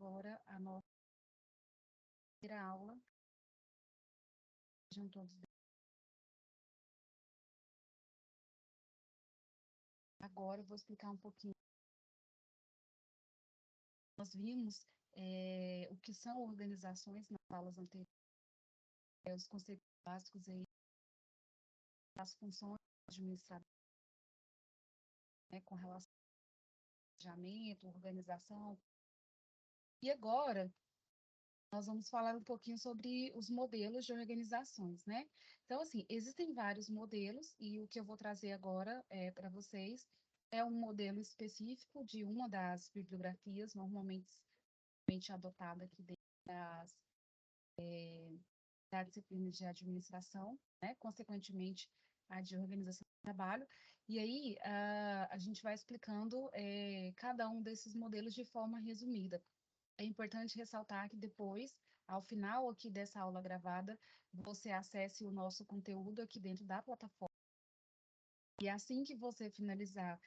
agora a nossa primeira aula. Sejam todos bem. Agora eu vou explicar um pouquinho. Nós vimos o que são organizações nas aulas anteriores, os conceitos básicos aí, as funções administrativas, né, com relação ao planejamento, organização. E agora nós vamos falar um pouquinho sobre os modelos de organizações, né? Então, assim, existem vários modelos e o que eu vou trazer agora para vocês é um modelo específico de uma das bibliografias normalmente adotada aqui dentro da disciplina de administração, né? Consequentemente, a de organização do trabalho. E aí, a gente vai explicando cada um desses modelos de forma resumida. É importante ressaltar que depois, ao final aqui dessa aula gravada, você acesse o nosso conteúdo aqui dentro da plataforma. E assim que você finalizar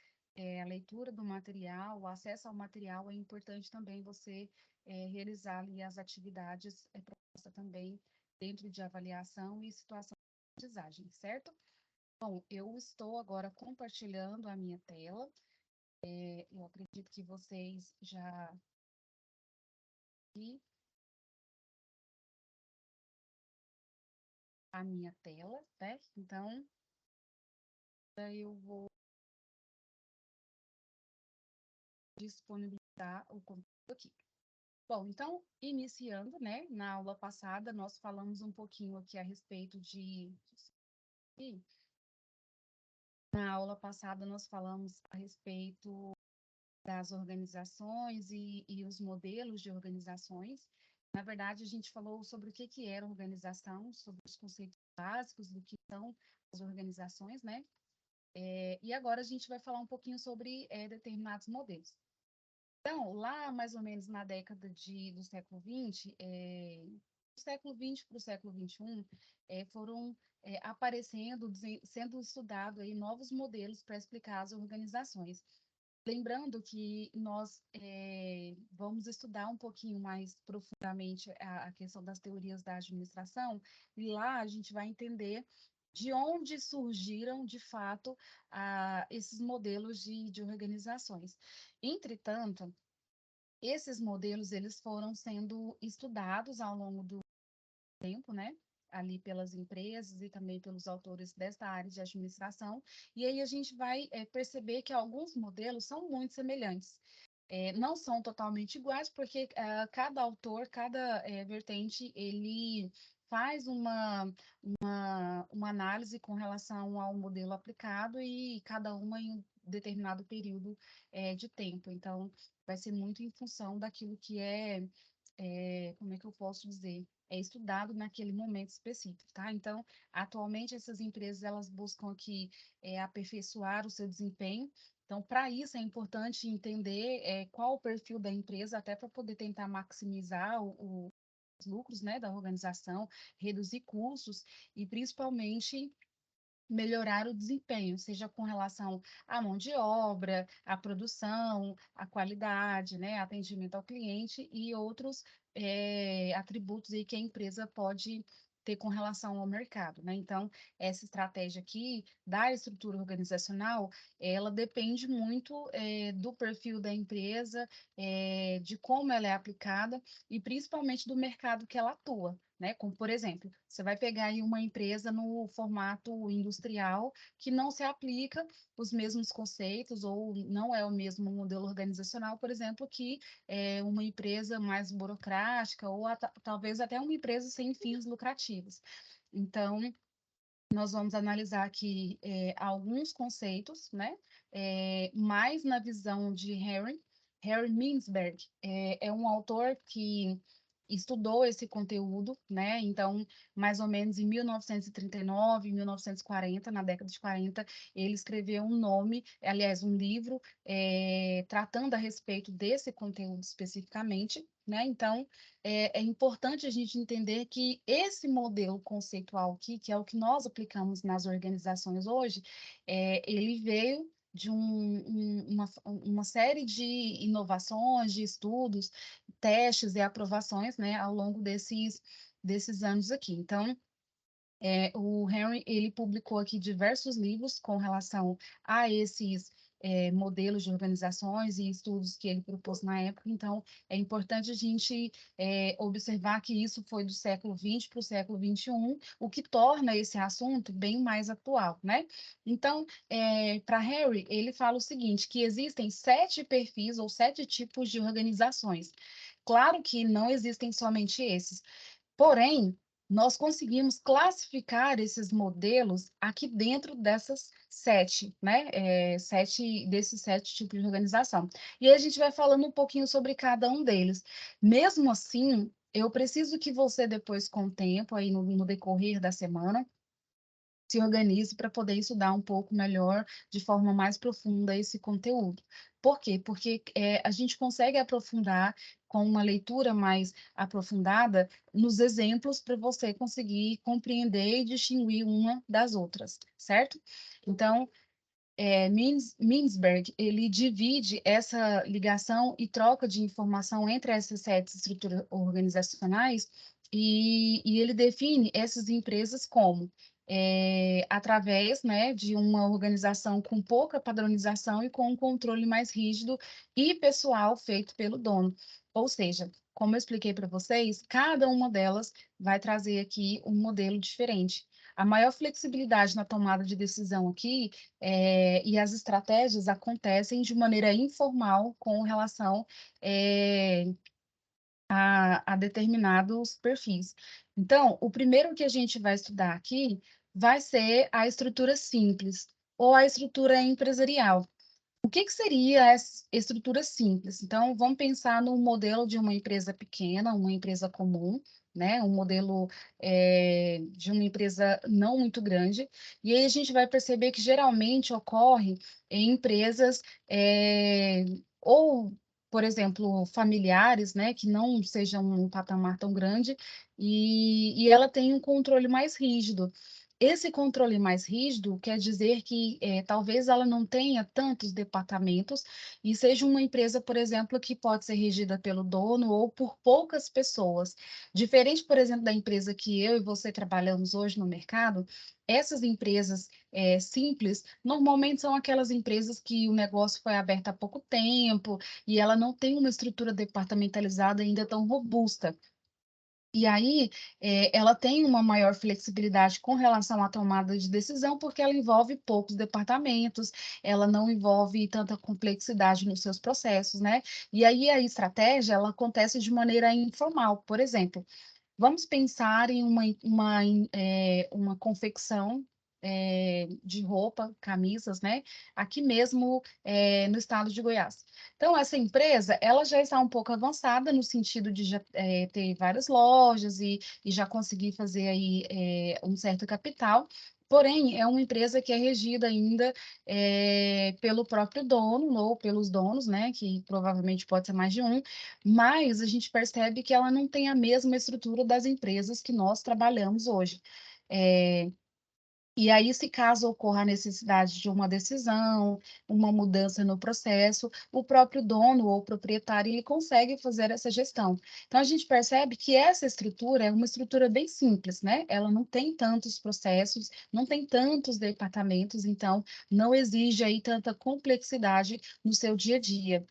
a leitura do material, o acesso ao material, é importante também você realizar ali as atividades propostas também dentro de avaliação e situação de aprendizagem, certo? Bom, eu estou agora compartilhando a minha tela. Eu acredito que vocês já viram a minha tela, né? Então, eu vou disponibilizar o conteúdo aqui. Bom, então, iniciando, né? Na aula passada, nós falamos um pouquinho aqui a respeito de... Na aula passada, nós falamos a respeito das organizações e os modelos de organizações. Na verdade, a gente falou sobre o que era organização, sobre os conceitos básicos do que são as organizações, né? E agora a gente vai falar um pouquinho sobre determinados modelos. Então, lá mais ou menos na década do século XX, do século XX para o século XXI, foram aparecendo, sendo estudados aí novos modelos para explicar as organizações. Lembrando que nós vamos estudar um pouquinho mais profundamente a questão das teorias da administração, e lá a gente vai entender de onde surgiram, de fato, esses modelos de organizações. Entretanto, esses modelos eles foram sendo estudados ao longo do tempo, né? Ali pelas empresas e também pelos autores desta área de administração, e aí a gente vai perceber que alguns modelos são muito semelhantes. Não são totalmente iguais, porque cada autor, cada vertente, ele faz uma análise com relação ao modelo aplicado e cada uma em um determinado período de tempo. Então, vai ser muito em função daquilo que como é que eu posso dizer? É estudado naquele momento específico, tá? Então, atualmente, essas empresas, elas buscam aqui aperfeiçoar o seu desempenho. Então, para isso, é importante entender qual o perfil da empresa, até para poder tentar maximizar os lucros, né, da organização, reduzir custos e, principalmente, melhorar o desempenho, seja com relação à mão de obra, à produção, à qualidade, né, atendimento ao cliente e outros atributos aí que a empresa pode ter com relação ao mercado, né? Então, essa estratégia aqui da estrutura organizacional, ela depende muito do perfil da empresa, de como ela é aplicada e principalmente do mercado que ela atua, né? Como, por exemplo, você vai pegar aí uma empresa no formato industrial que não se aplica os mesmos conceitos ou não é o mesmo modelo organizacional, por exemplo, que uma empresa mais burocrática ou talvez até uma empresa sem fins lucrativos. Então, nós vamos analisar aqui alguns conceitos, né? Mais na visão de Harry Mintzberg. É um autor que estudou esse conteúdo, né? Então, mais ou menos em 1939, 1940, na década de 40, ele escreveu um livro, tratando a respeito desse conteúdo especificamente, né? Então, é importante a gente entender que esse modelo conceitual aqui, que é o que nós aplicamos nas organizações hoje, ele veio uma série de inovações, de estudos, testes e aprovações, né, ao longo desses anos aqui. Então, o Henry, ele publicou aqui diversos livros com relação a esses modelos de organizações e estudos que ele propôs na época. Então, é importante a gente observar que isso foi do século XX para o século XXI, o que torna esse assunto bem mais atual, né? Então, para Henry, ele fala o seguinte, que existem 7 perfis ou 7 tipos de organizações. Claro que não existem somente esses. Porém, nós conseguimos classificar esses modelos aqui dentro dessas 7, né? Desses 7 tipos de organização. E aí a gente vai falando um pouquinho sobre cada um deles. Mesmo assim, eu preciso que você depois, com o tempo, aí no decorrer da semana, se organize para poder estudar um pouco melhor, de forma mais profunda, esse conteúdo. Por quê? Porque a gente consegue aprofundar com uma leitura mais aprofundada nos exemplos para você conseguir compreender e distinguir uma das outras, certo? Então, Mintzberg, ele divide essa ligação e troca de informação entre essas 7 estruturas organizacionais e ele define essas empresas como através, né, de uma organização com pouca padronização e com um controle mais rígido e pessoal feito pelo dono. Ou seja, como eu expliquei para vocês, cada uma delas vai trazer aqui um modelo diferente. A maior flexibilidade na tomada de decisão aqui e as estratégias acontecem de maneira informal com relação a determinados perfis. Então, o primeiro que a gente vai estudar aqui vai ser a estrutura simples ou a estrutura empresarial. O que seria essa estrutura simples? Então, vamos pensar no modelo de uma empresa pequena, uma empresa comum, né? Um modelo de uma empresa não muito grande. E aí a gente vai perceber que geralmente ocorre em empresas ou, por exemplo, familiares, né? Que não sejam um patamar tão grande e ela tem um controle mais rígido. Esse controle mais rígido quer dizer que talvez ela não tenha tantos departamentos e seja uma empresa, por exemplo, que pode ser regida pelo dono ou por poucas pessoas. Diferente, por exemplo, da empresa que eu e você trabalhamos hoje no mercado, essas empresas simples normalmente são aquelas empresas que o negócio foi aberto há pouco tempo e ela não tem uma estrutura departamentalizada ainda tão robusta. E aí, ela tem uma maior flexibilidade com relação à tomada de decisão, porque ela envolve poucos departamentos, ela não envolve tanta complexidade nos seus processos, né? E aí a estratégia, ela acontece de maneira informal. Por exemplo, vamos pensar em uma confecção de roupa, camisas, né? Aqui mesmo no estado de Goiás. Então, essa empresa, ela já está um pouco avançada no sentido de já ter várias lojas e já conseguir fazer aí um certo capital. Porém, é uma empresa que é regida ainda pelo próprio dono ou pelos donos, né? Que provavelmente pode ser mais de um, mas a gente percebe que ela não tem a mesma estrutura das empresas que nós trabalhamos hoje. É, e aí, se caso ocorra a necessidade de uma decisão, uma mudança no processo, o próprio dono ou proprietário ele consegue fazer essa gestão. Então, a gente percebe que essa estrutura é uma estrutura bem simples, né? Ela não tem tantos processos, não tem tantos departamentos, então não exige aí tanta complexidade no seu dia a dia.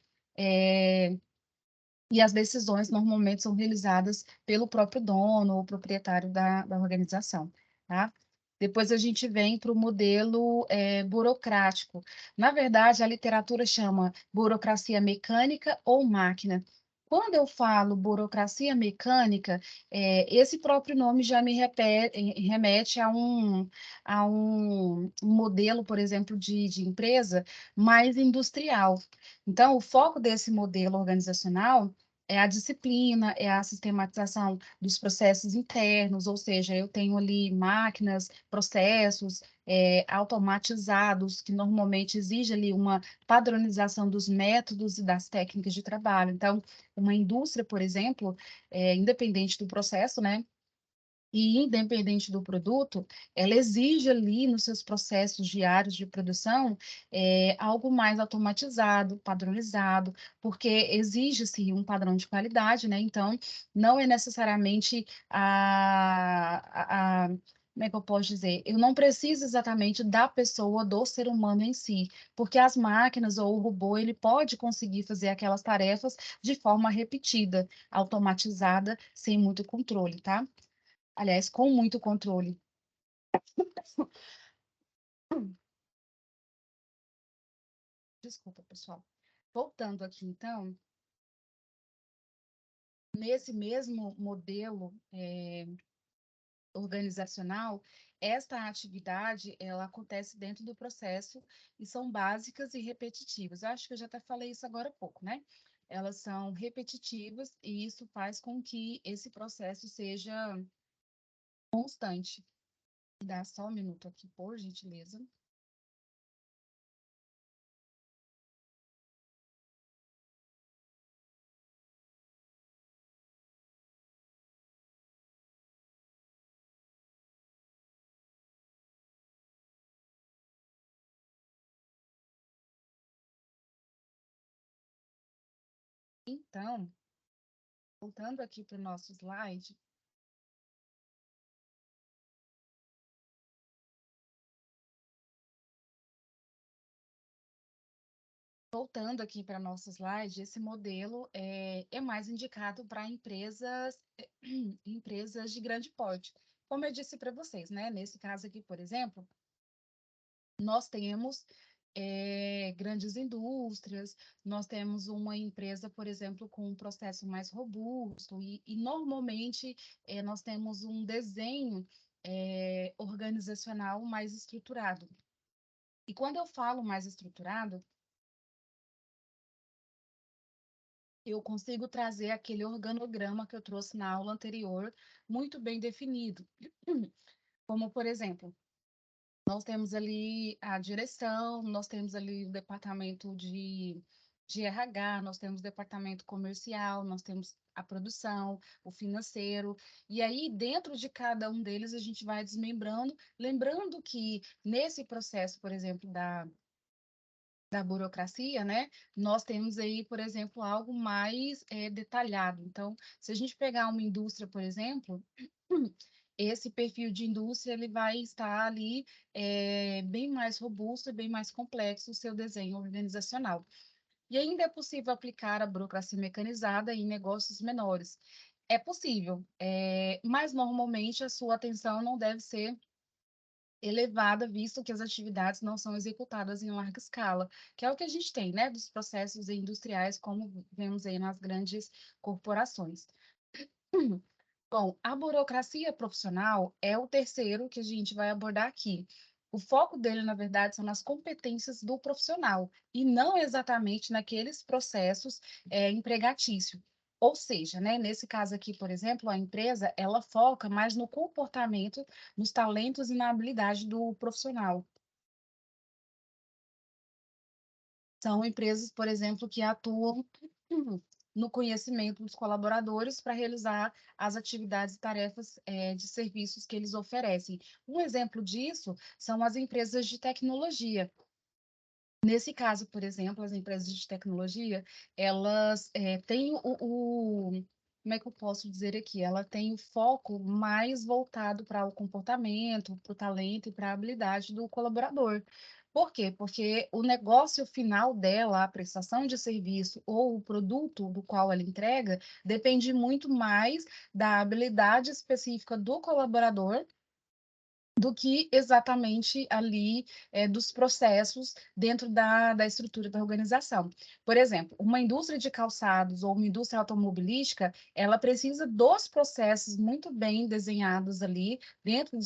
E as decisões normalmente são realizadas pelo próprio dono ou proprietário da organização, tá? Depois a gente vem para o modelo burocrático. Na verdade, a literatura chama burocracia mecânica ou máquina. Quando eu falo burocracia mecânica, esse próprio nome já me remete a um modelo, por exemplo, de empresa mais industrial. Então, o foco desse modelo organizacional é a disciplina, é a sistematização dos processos internos, ou seja, eu tenho ali máquinas, processos automatizados, que normalmente exige ali uma padronização dos métodos e das técnicas de trabalho. Então, uma indústria, por exemplo, independente do processo, né? E independente do produto, ela exige ali nos seus processos diários de produção algo mais automatizado, padronizado, porque exige-se um padrão de qualidade, né? Então, não é necessariamente como é que eu posso dizer? Eu não preciso exatamente da pessoa, do ser humano em si, porque as máquinas ou o robô, ele pode conseguir fazer aquelas tarefas de forma repetida, automatizada, sem muito controle, tá? Aliás, com muito controle. Desculpa, pessoal. Voltando aqui, então, nesse mesmo modelo organizacional, esta atividade, ela acontece dentro do processo e são básicas e repetitivas. Eu acho que eu já até falei isso agora há pouco, né? Elas são repetitivas e isso faz com que esse processo seja constante. Dá só um minuto aqui, por gentileza. Então, voltando aqui para o nosso slide, voltando aqui para nosso slide, esse modelo é mais indicado para empresas, empresas de grande porte. Como eu disse para vocês, né? Nesse caso aqui, por exemplo, nós temos grandes indústrias, nós temos uma empresa, por exemplo, com um processo mais robusto, e normalmente nós temos um desenho organizacional mais estruturado. E quando eu falo mais estruturado, eu consigo trazer aquele organograma que eu trouxe na aula anterior, muito bem definido. Como, por exemplo, nós temos ali a direção, nós temos ali o departamento de RH, nós temos o departamento comercial, nós temos a produção, o financeiro, e aí dentro de cada um deles a gente vai desmembrando, lembrando que nesse processo, por exemplo, da burocracia, né? Nós temos aí, por exemplo, algo mais detalhado. Então, se a gente pegar uma indústria, por exemplo, esse perfil de indústria ele vai estar ali bem mais robusto e bem mais complexo o seu desenho organizacional. E ainda é possível aplicar a burocracia mecanizada em negócios menores. É possível, mas normalmente a sua atenção não deve ser elevada, visto que as atividades não são executadas em larga escala, que é o que a gente tem, né, dos processos industriais, como vemos aí nas grandes corporações. Bom, a burocracia profissional é o terceiro que a gente vai abordar aqui. O foco dele, na verdade, são nas competências do profissional e não exatamente naqueles processos empregatícios. Ou seja, né, nesse caso aqui, por exemplo, a empresa, ela foca mais no comportamento, nos talentos e na habilidade do profissional. São empresas, por exemplo, que atuam no conhecimento dos colaboradores para realizar as atividades e tarefas de serviços que eles oferecem. Um exemplo disso são as empresas de tecnologia. Nesse caso, por exemplo, as empresas de tecnologia, elas têm como é que eu posso dizer aqui? Ela tem o foco mais voltado para o comportamento, para o talento e para a habilidade do colaborador. Por quê? Porque o negócio final dela, a prestação de serviço ou o produto do qual ela entrega, depende muito mais da habilidade específica do colaborador do que exatamente ali dos processos dentro da estrutura da organização. Por exemplo, uma indústria de calçados ou uma indústria automobilística, ela precisa dos processos muito bem desenhados ali dentro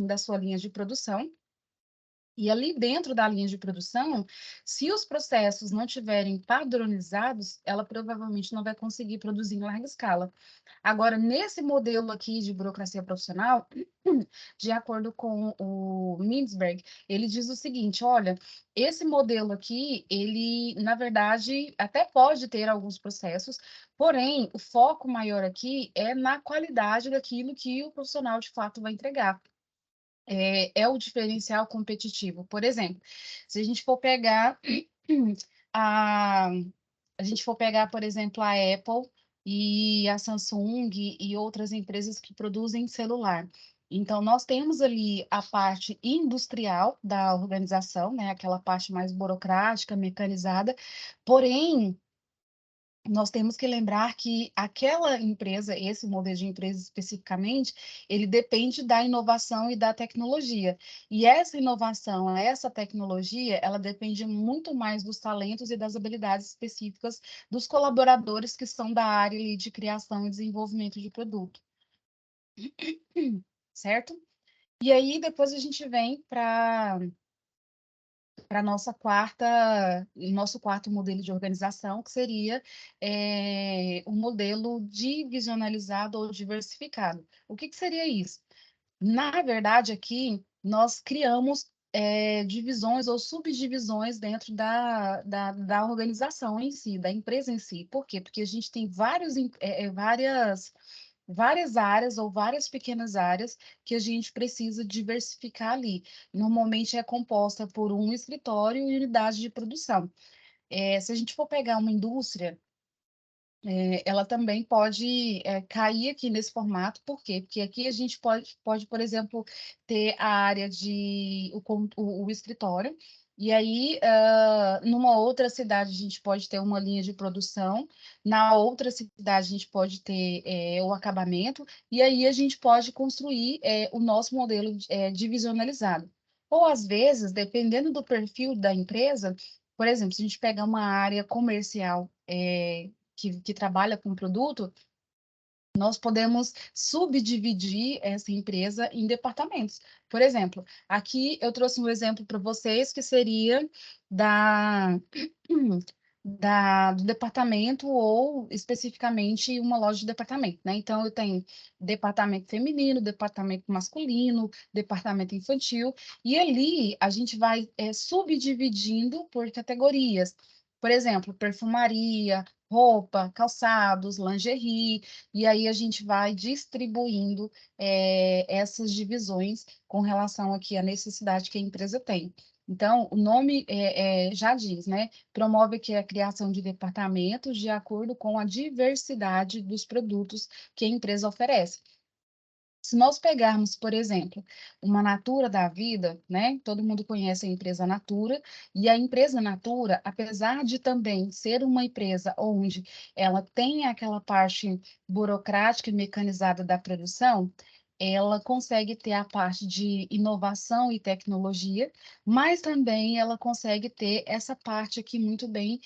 da sua linha de produção, E ali dentro da linha de produção, se os processos não tiverem padronizados, ela provavelmente não vai conseguir produzir em larga escala. Agora, nesse modelo aqui de burocracia profissional, de acordo com o Mintzberg, ele diz o seguinte: olha, esse modelo aqui, ele, na verdade, até pode ter alguns processos, porém, o foco maior aqui é na qualidade daquilo que o profissional de fato vai entregar. É o diferencial competitivo. Por exemplo, se a gente for pegar a, a gente for pegar, por exemplo, a Apple e a Samsung e outras empresas que produzem celular. Então, nós temos ali a parte industrial da organização, né, aquela parte mais burocrática, mecanizada, porém, nós temos que lembrar que aquela empresa, esse modelo de empresa especificamente, ele depende da inovação e da tecnologia. E essa inovação, essa tecnologia, ela depende muito mais dos talentos e das habilidades específicas dos colaboradores que são da área ali, de criação e desenvolvimento de produto, certo? E aí, depois a gente vem para nosso quarto modelo de organização, que seria o modelo divisionalizado ou diversificado. O que seria isso? Na verdade, aqui nós criamos divisões ou subdivisões dentro da organização em si, da empresa em si. Por quê? Porque a gente tem várias áreas ou várias pequenas áreas que a gente precisa diversificar ali. Normalmente é composta por um escritório e unidade de produção. Se a gente for pegar uma indústria, ela também pode cair aqui nesse formato, por quê? Porque aqui a gente pode, por exemplo, ter a área o escritório, e aí, numa outra cidade, a gente pode ter uma linha de produção, na outra cidade, a gente pode ter o acabamento, e aí a gente pode construir o nosso modelo divisionalizado. Ou, às vezes, dependendo do perfil da empresa, por exemplo, se a gente pegar uma área comercial, que trabalha com produto, nós podemos subdividir essa empresa em departamentos. Por exemplo, aqui eu trouxe um exemplo para vocês que seria da, do departamento ou especificamente uma loja de departamento, né? Então, eu tenho departamento feminino, departamento masculino, departamento infantil, e ali a gente vai subdividindo por categorias. Por exemplo, perfumaria, roupa, calçados, lingerie, e aí a gente vai distribuindo essas divisões com relação aqui à necessidade que a empresa tem. Então, o nome já diz, né? Promove aqui a criação de departamentos de acordo com a diversidade dos produtos que a empresa oferece. Se nós pegarmos, por exemplo, uma Natura da vida, né? Todo mundo conhece a empresa Natura, e a empresa Natura, apesar de também ser uma empresa onde ela tem aquela parte burocrática e mecanizada da produção, ela consegue ter a parte de inovação e tecnologia, mas também ela consegue ter essa parte aqui muito bem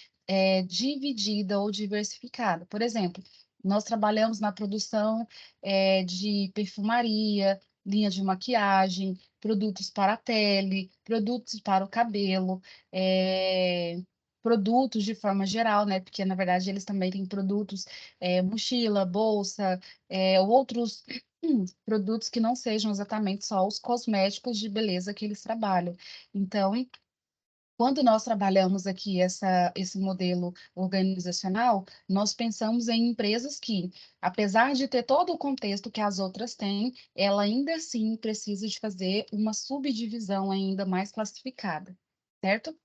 dividida ou diversificada. Por exemplo, nós trabalhamos na produção de perfumaria, linha de maquiagem, produtos para a pele, produtos para o cabelo, produtos de forma geral, né? Porque, na verdade, eles também têm produtos, mochila, bolsa, outros produtos que não sejam exatamente só os cosméticos de beleza que eles trabalham. Então, quando nós trabalhamos aqui esse modelo organizacional, nós pensamos em empresas que, apesar de ter todo o contexto que as outras têm, ela ainda assim precisa de fazer uma subdivisão ainda mais classificada, certo?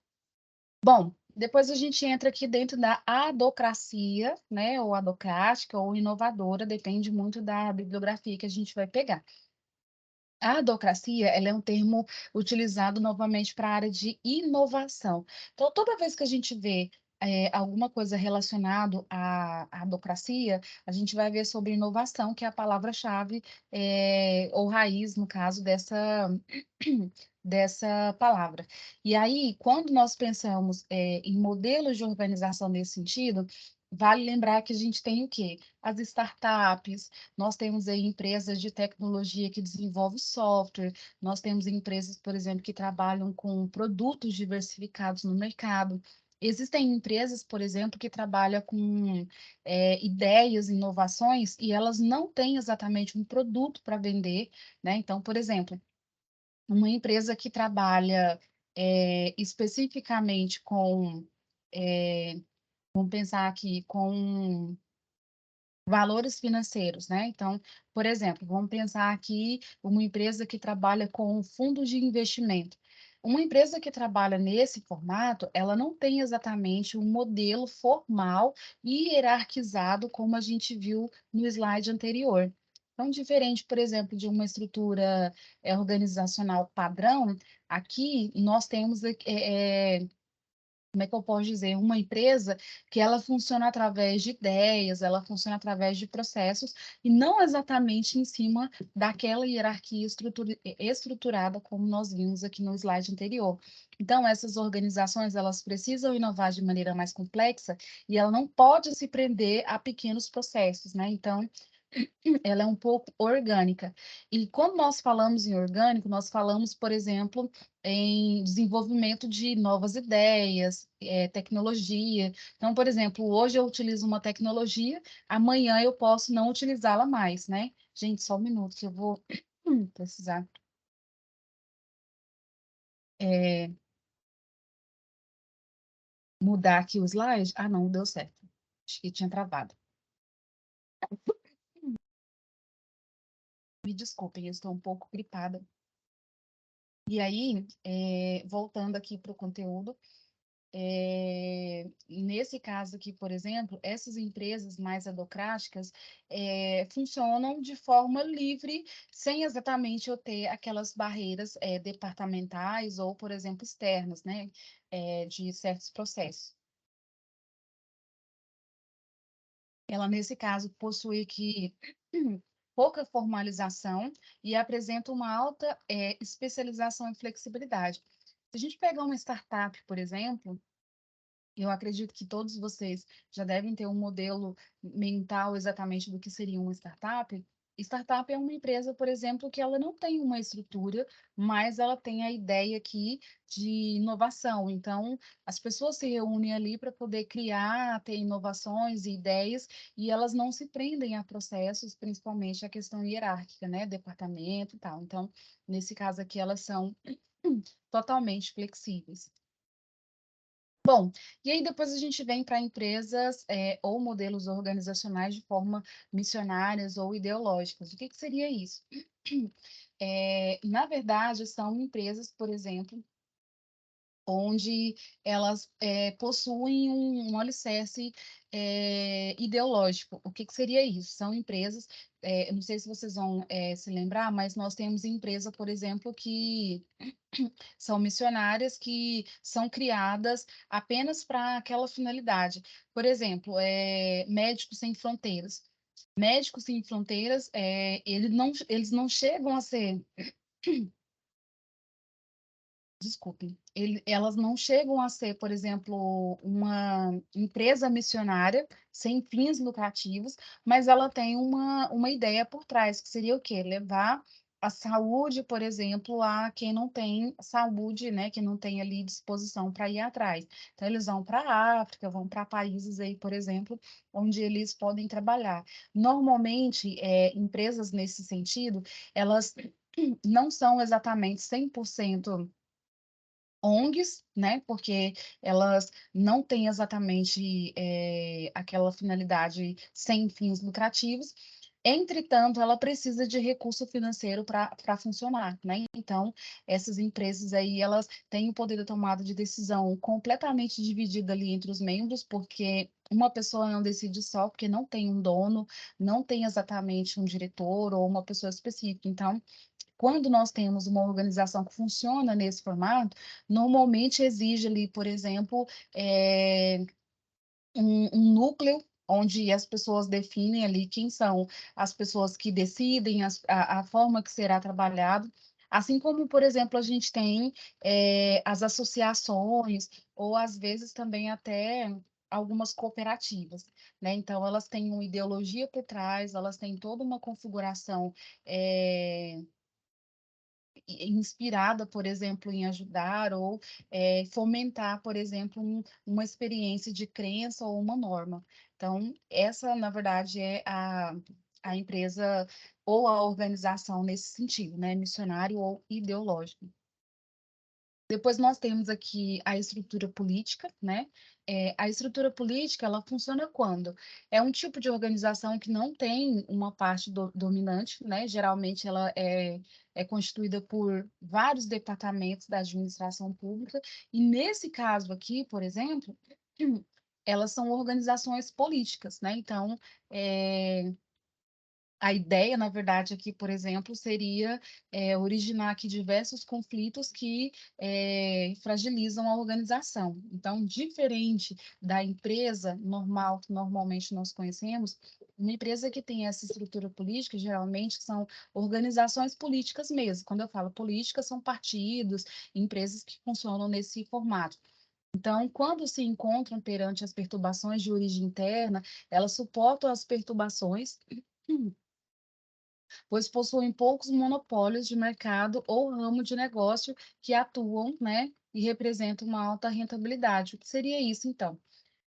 Bom, depois a gente entra aqui dentro da adocracia, né, ou adocrática, ou inovadora, depende muito da bibliografia que a gente vai pegar. A adocracia, ela é um termo utilizado novamente para a área de inovação. Então, toda vez que a gente vê alguma coisa relacionada à adocracia, a gente vai ver sobre inovação, que é a palavra-chave, ou raiz, no caso, dessa palavra. E aí, quando nós pensamos em modelos de organização nesse sentido, vale lembrar que a gente tem o quê? As startups, nós temos aí empresas de tecnologia que desenvolvem software, nós temos empresas, por exemplo, que trabalham com produtos diversificados no mercado. Existem empresas, por exemplo, que trabalham com ideias, inovações, e elas não têm exatamente um produto para vender, né? Então, por exemplo, uma empresa que trabalha especificamente com, vamos pensar aqui, com valores financeiros, né? Então, por exemplo, vamos pensar aqui uma empresa que trabalha com fundos de investimento. Uma empresa que trabalha nesse formato, ela não tem exatamente um modelo formal e hierarquizado como a gente viu no slide anterior. Então, diferente, por exemplo, de uma estrutura organizacional padrão, aqui nós temos como é que eu posso dizer, uma empresa que ela funciona através de ideias, ela funciona através de processos, e não exatamente em cima daquela hierarquia estruturada como nós vimos aqui no slide anterior. Então, essas organizações, elas precisam inovar de maneira mais complexa, e ela não pode se prender a pequenos processos, né? Então, ela é um pouco orgânica. E quando nós falamos em orgânico, nós falamos, por exemplo, em desenvolvimento de novas ideias, tecnologia. Então, por exemplo, hoje eu utilizo uma tecnologia, amanhã eu posso não utilizá-la mais, né? Gente, só um minuto que eu vou precisar é, mudar aqui o slide. Ah, não, deu certo. Acho que tinha travado. Me desculpem, eu estou um pouco gripada. E aí, voltando aqui para o conteúdo, nesse caso aqui, por exemplo, essas empresas mais adocráticas funcionam de forma livre, sem exatamente eu ter aquelas barreiras departamentais ou, por exemplo, externas, né, de certos processos. Ela, nesse caso, possui que pouca formalização e apresenta uma alta especialização e flexibilidade. Se a gente pegar uma startup, por exemplo, eu acredito que todos vocês já devem ter um modelo mental exatamente do que seria uma startup. Startup é uma empresa, por exemplo, que ela não tem uma estrutura, mas ela tem a ideia aqui de inovação. Então, as pessoas se reúnem ali para poder criar, ter inovações e ideias, e elas não se prendem a processos, principalmente a questão hierárquica, né? Departamento e tal. Então, nesse caso aqui, elas são totalmente flexíveis. Bom, e aí depois a gente vem para empresas ou modelos organizacionais de forma missionárias ou ideológicas. O que seria isso? Na verdade, são empresas, por exemplo, onde elas possuem um alicerce ideológico. O que seria isso? São empresas, eu não sei se vocês vão se lembrar, mas nós temos empresa, por exemplo, que são missionárias que são criadas apenas para aquela finalidade. Por exemplo, Médicos Sem Fronteiras. Médicos Sem Fronteiras, eles não chegam a ser, desculpem, elas não chegam a ser, por exemplo, uma empresa missionária sem fins lucrativos, mas ela tem uma ideia por trás, que seria o quê? Levar a saúde, por exemplo, a quem não tem saúde, né? Que não tem ali disposição para ir atrás. Então, eles vão para a África, vão para países aí, por exemplo, onde eles podem trabalhar. Normalmente, empresas nesse sentido, elas não são exatamente 100% ONGs, né? Porque elas não têm exatamente aquela finalidade sem fins lucrativos. Entretanto, ela precisa de recurso financeiro para funcionar, né? Então, essas empresas aí, elas têm o poder de tomada de decisão completamente dividido ali entre os membros, porque uma pessoa não decide só, porque não tem um dono, não tem exatamente um diretor ou uma pessoa específica. Então, quando nós temos uma organização que funciona nesse formato, normalmente exige ali, por exemplo, um núcleo onde as pessoas definem ali quem são as pessoas que decidem a forma que será trabalhado. Assim como, por exemplo, a gente tem as associações, ou às vezes também até algumas cooperativas, né? Então, elas têm uma ideologia por trás, elas têm toda uma configuração inspirada, por exemplo, em ajudar ou fomentar, por exemplo, uma experiência de crença ou uma norma. Então, essa, na verdade, é a empresa ou a organização nesse sentido, né? Missionário ou ideológico. Depois nós temos aqui a estrutura política, né? A estrutura política, ela funciona quando? É um tipo de organização que não tem uma parte dominante, né? Geralmente ela é constituída por vários departamentos da administração pública, e nesse caso aqui, por exemplo, elas são organizações políticas, né? Então, a ideia, na verdade, aqui, por exemplo, seria originar aqui diversos conflitos que fragilizam a organização. Então, diferente da empresa normal que normalmente nós conhecemos, uma empresa que tem essa estrutura política, geralmente são organizações políticas mesmo. Quando eu falo política, são partidos, empresas que funcionam nesse formato. Então, quando se encontram perante as perturbações de origem interna, elas suportam as perturbações pois possuem poucos monopólios de mercado ou ramo de negócio que atuam, né, e representam uma alta rentabilidade. O que seria isso, então?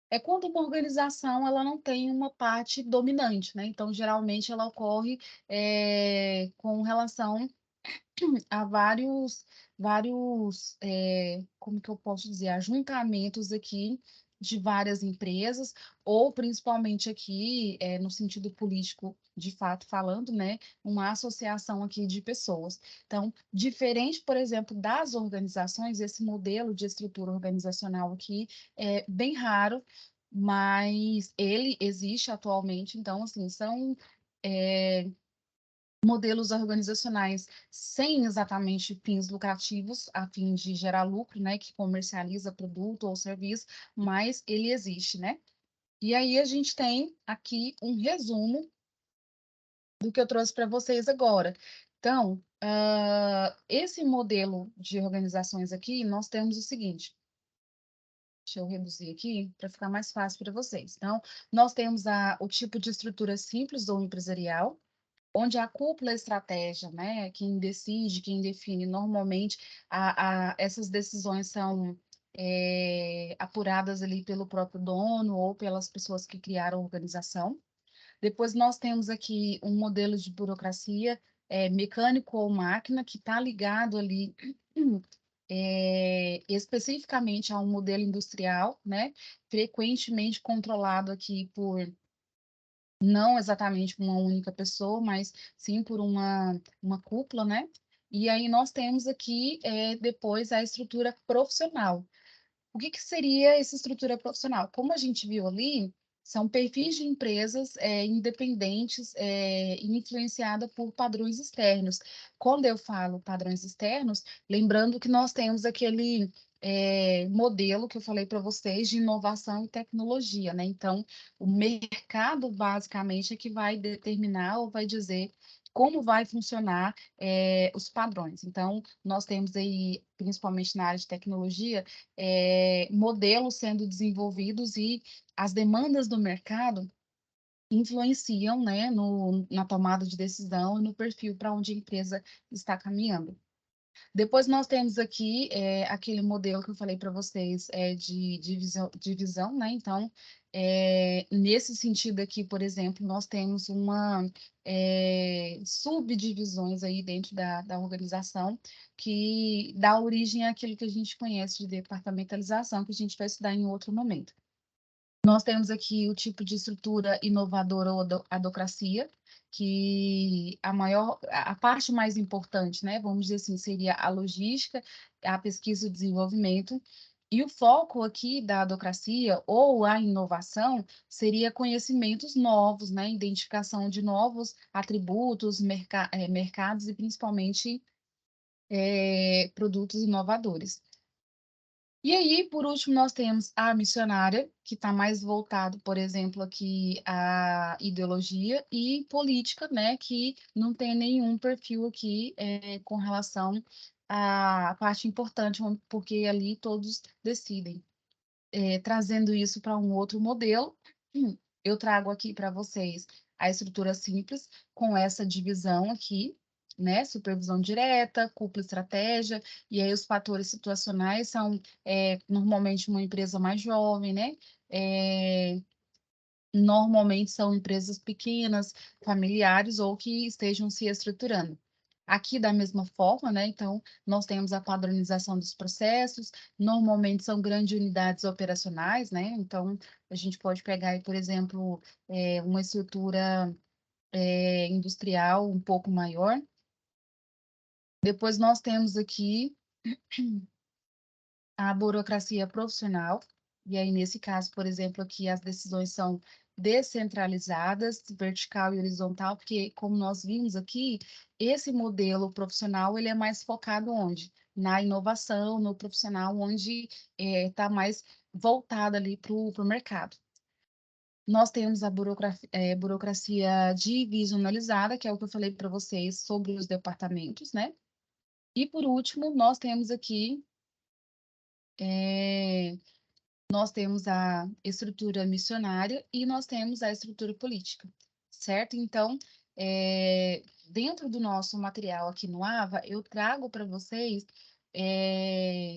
É quando uma organização ela não tem uma parte dominante, né? Então, geralmente, ela ocorre com relação há vários, como que eu posso dizer, ajuntamentos aqui de várias empresas, ou principalmente aqui, no sentido político, de fato falando, né, uma associação aqui de pessoas. Então, diferente, por exemplo, das organizações, esse modelo de estrutura organizacional aqui é bem raro, mas ele existe atualmente, então, assim, são modelos organizacionais sem exatamente fins lucrativos, a fim de gerar lucro, né, que comercializa produto ou serviço, mas ele existe, né? E aí a gente tem aqui um resumo do que eu trouxe para vocês agora. Então, esse modelo de organizações aqui, nós temos o seguinte. Deixa eu reduzir aqui para ficar mais fácil para vocês. Então, nós temos o tipo de estrutura simples ou empresarial, onde a cúpula estratégia, né, quem decide, quem define, normalmente essas decisões são apuradas ali pelo próprio dono ou pelas pessoas que criaram a organização. Depois nós temos aqui um modelo de burocracia mecânico ou máquina que está ligado ali especificamente a um modelo industrial, né, frequentemente controlado aqui por não exatamente por uma única pessoa, mas sim por uma cúpula, né? E aí nós temos aqui depois a estrutura profissional. O que seria essa estrutura profissional? Como a gente viu ali, são perfis de empresas independentes e influenciadas por padrões externos. Quando eu falo padrões externos, lembrando que nós temos aquele modelo que eu falei para vocês de inovação e tecnologia, né? Então, o mercado basicamente é que vai determinar ou vai dizer como vai funcionar os padrões. Então, nós temos aí, principalmente na área de tecnologia, modelos sendo desenvolvidos e as demandas do mercado influenciam, né, na tomada de decisão e no perfil para onde a empresa está caminhando. Depois nós temos aqui aquele modelo que eu falei para vocês de divisão, né? Então, nesse sentido aqui, por exemplo, nós temos subdivisões aí dentro da organização que dá origem àquilo que a gente conhece de departamentalização, que a gente vai estudar em outro momento. Nós temos aqui o tipo de estrutura inovadora ou adocracia, que a parte mais importante, né, vamos dizer assim, seria a logística, a pesquisa e o desenvolvimento, e o foco aqui da adocracia ou a inovação seria conhecimentos novos, né, identificação de novos atributos, mercados e principalmente produtos inovadores. E aí, por último, nós temos a missionária, que está mais voltado, por exemplo, aqui à ideologia e política, né, que não tem nenhum perfil aqui com relação à parte importante, porque ali todos decidem. trazendo isso para um outro modelo, eu trago aqui para vocês a estrutura simples, com essa divisão aqui, né? Supervisão direta, cúpula estratégia, e aí os fatores situacionais são normalmente uma empresa mais jovem, né? Normalmente são empresas pequenas, familiares ou que estejam se estruturando. Aqui, da mesma forma, né? Então, nós temos a padronização dos processos, normalmente são grandes unidades operacionais, né? Então, a gente pode pegar aí, por exemplo, uma estrutura industrial um pouco maior. Depois, nós temos aqui a burocracia profissional, e aí, nesse caso, por exemplo, aqui as decisões são descentralizadas, vertical e horizontal, porque, como nós vimos aqui, esse modelo profissional, ele é mais focado onde? Na inovação, no profissional, onde está mais voltado ali para o mercado. Nós temos a burocracia divisionalizada, que é o que eu falei para vocês sobre os departamentos, né? E, por último, é, nós temos a estrutura missionária e nós temos a estrutura política, certo? Então, dentro do nosso material aqui no AVA, eu trago para vocês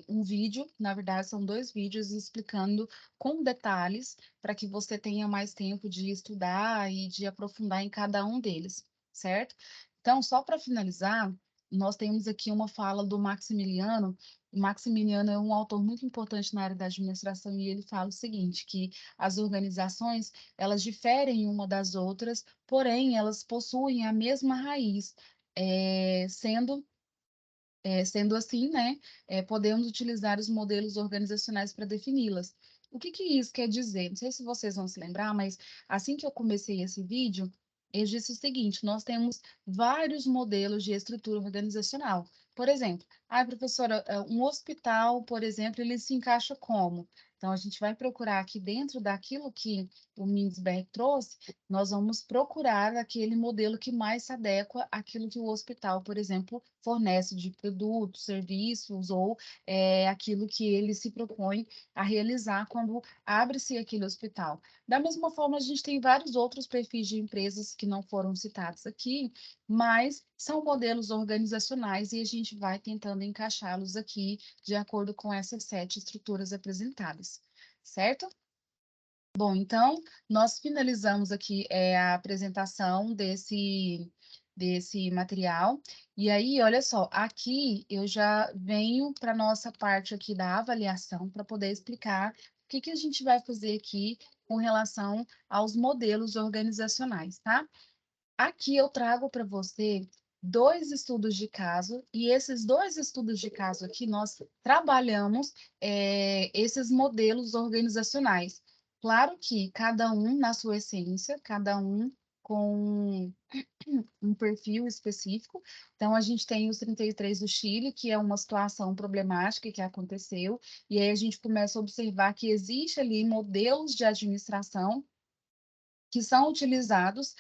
um vídeo, na verdade, são 2 vídeos explicando com detalhes para que você tenha mais tempo de estudar e de aprofundar em cada um deles, certo? Então, só para finalizar, nós temos aqui uma fala do Maximiliano. O Maximiliano é um autor muito importante na área da administração e ele fala o seguinte, que as organizações, elas diferem uma das outras, porém, elas possuem a mesma raiz, sendo assim, né, podemos utilizar os modelos organizacionais para defini-las. O que que isso quer dizer? Não sei se vocês vão se lembrar, mas assim que eu comecei esse vídeo, eu disse o seguinte, nós temos vários modelos de estrutura organizacional. Por exemplo, professora, um hospital, por exemplo, ele se encaixa como? Então, a gente vai procurar aqui dentro daquilo que o Mintzberg trouxe, nós vamos procurar aquele modelo que mais se adequa àquilo que o hospital, por exemplo, fornece de produtos, serviços ou aquilo que ele se propõe a realizar quando abre-se aquele hospital. Da mesma forma, a gente tem vários outros perfis de empresas que não foram citados aqui, mas são modelos organizacionais e a gente vai tentando encaixá-los aqui de acordo com essas 7 estruturas apresentadas, certo? Bom, então, nós finalizamos aqui a apresentação desse material. E aí, olha só, aqui eu já venho para a nossa parte aqui da avaliação para poder explicar o que que a gente vai fazer aqui com relação aos modelos organizacionais, tá? Aqui eu trago para você 2 estudos de caso, e esses 2 estudos de caso aqui nós trabalhamos esses modelos organizacionais. Claro que cada um na sua essência, cada um com um perfil específico. Então, a gente tem os 33 do Chile, que é uma situação problemática que aconteceu, e aí a gente começa a observar que existe ali modelos de administração que são utilizados,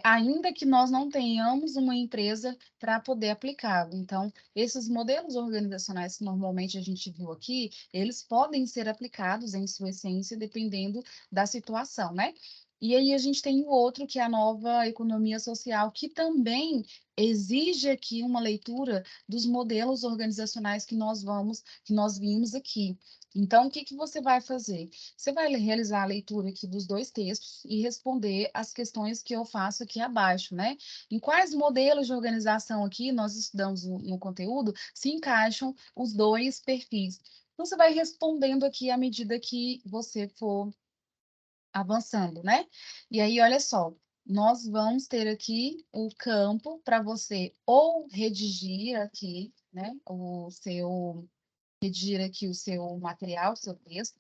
ainda que nós não tenhamos uma empresa para poder aplicá-lo. Então, esses modelos organizacionais que normalmente a gente viu aqui, eles podem ser aplicados em sua essência, dependendo da situação, né? E aí a gente tem o outro, que é a nova economia social, que também exige aqui uma leitura dos modelos organizacionais que nós vimos aqui. Então, o que que você vai fazer? Você vai realizar a leitura aqui dos 2 textos e responder as questões que eu faço aqui abaixo, né? Em quais modelos de organização aqui nós estudamos no conteúdo se encaixam os 2 perfis? Então, você vai respondendo aqui à medida que você for avançando, né? E aí, olha só, nós vamos ter aqui o campo para você ou redigir aqui, né? Redigir aqui o seu material, o seu texto,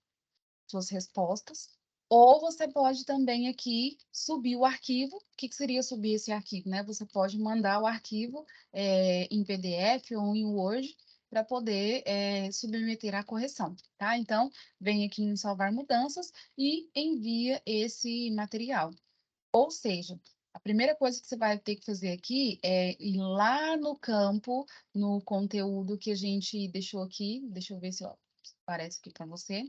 suas respostas, ou você pode também aqui subir o arquivo. O que que seria subir esse arquivo, né? Você pode mandar o arquivo em PDF ou em Word para poder submeter à correção, tá? Então, vem aqui em salvar mudanças e envia esse material. Ou seja, a primeira coisa que você vai ter que fazer aqui é ir lá no campo, no conteúdo que a gente deixou aqui. Deixa eu ver se aparece aqui para você.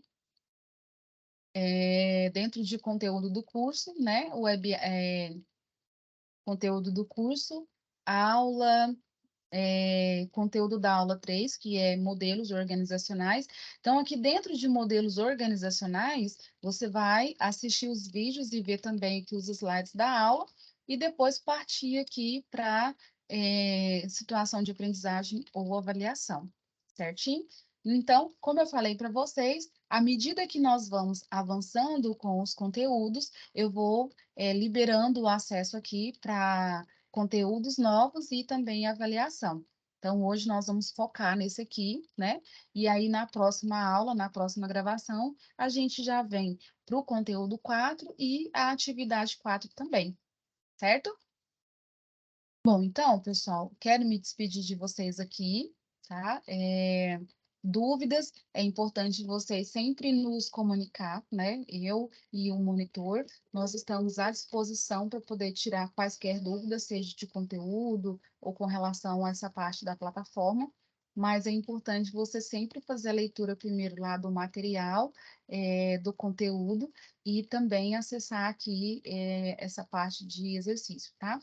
dentro de conteúdo do curso, né? Conteúdo do curso, aula, conteúdo da aula 3, que é modelos organizacionais. Então, aqui dentro de modelos organizacionais, você vai assistir os vídeos e ver também aqui os slides da aula, e depois partir aqui para situação de aprendizagem ou avaliação, certinho? Então, como eu falei para vocês, à medida que nós vamos avançando com os conteúdos, eu vou liberando o acesso aqui para conteúdos novos e também avaliação. Então, hoje nós vamos focar nesse aqui, né? E aí, na próxima aula, na próxima gravação, a gente já vem para o conteúdo 4 e a atividade 4 também, certo? Bom, então, pessoal, quero me despedir de vocês aqui, tá? Dúvidas, é importante vocês sempre nos comunicar, né? Eu e o monitor, nós estamos à disposição para poder tirar quaisquer dúvidas, seja de conteúdo ou com relação a essa parte da plataforma, mas é importante você sempre fazer a leitura primeiro lá do material, do conteúdo, e também acessar aqui, essa parte de exercício, tá?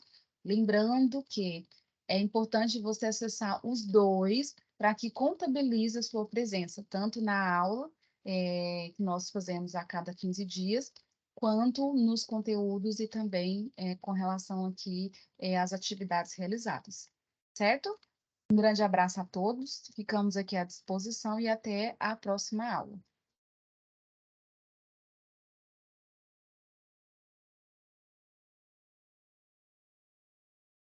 Lembrando que é importante você acessar os dois para que contabilize a sua presença, tanto na aula, que nós fazemos a cada 15 dias, quanto nos conteúdos e também com relação aqui às atividades realizadas, certo? Um grande abraço a todos, ficamos aqui à disposição e até a próxima aula.